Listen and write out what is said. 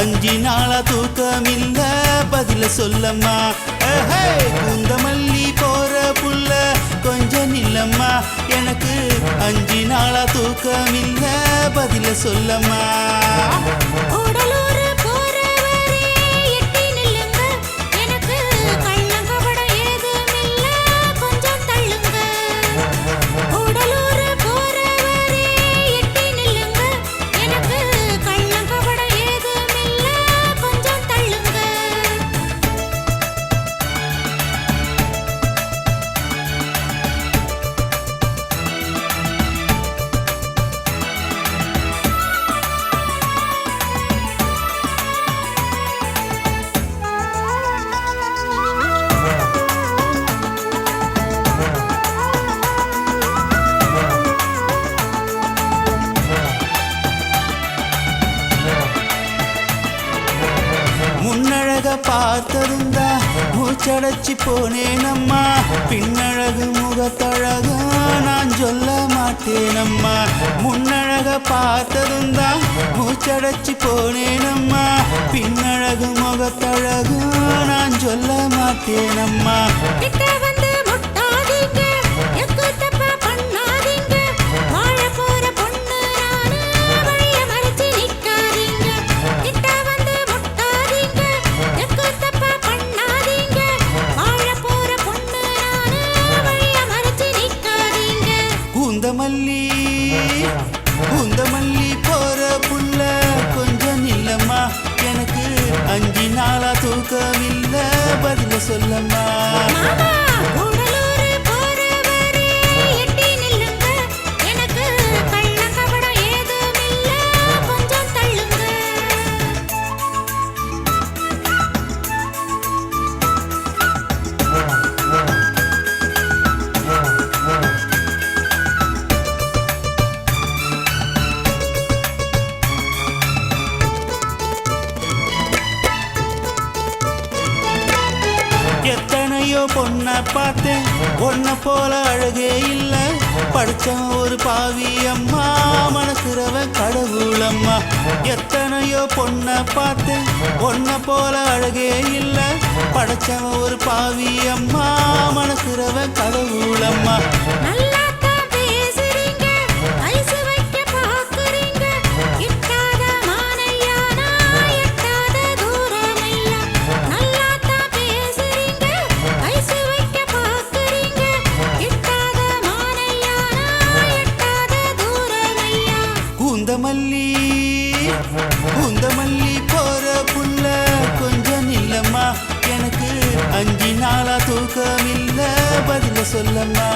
5 நாளா தூக்கமில்ல பதில சொல்லம்மா. குந்தமல்லி போற புள்ள கொஞ்சம் நில்லம்மா, எனக்கு 5 நாளா தூக்கமில்ல பதில சொல்லம்மா. முன்னழக பார்த்ததுந்தா மூச்சடைச்சி போனேனம்மா, பின்னழகு முகத்தழகு நான் சொல்ல மாட்டேனம்மா. முன்னழக பார்த்ததுந்தா மூச்சடைச்சி போனேனம்மா, பின்னழகு முகத்தழகு நான் சொல்ல மாட்டேனம்மா. குந்தமல்லி போற புள்ள கொஞ்சம் நில்லம்மா, எனக்கு 5 நாளா தூக்கமில்ல பதில சொல்லம்மா. எத்தனையோ பொண்ண பார்த்தேன் ஒன்ன போல அழகே இல்ல, படிச்சவன் ஒரு பாவி அம்மா மனசுறவன் கடவுளம்மா. எத்தனையோ பொண்ண பார்த்தேன் ஒன்ன போல அழகே இல்ல, படிச்சவன் ஒரு பாவி அம்மா மனசுறவன் கடவுளம்மா. குந்தமல்லி போற புள்ள கொஞ்சம் நில்லம்மா, எனக்கு 5 நாளா தூக்கமில்ல பதில சொல்லம்மா.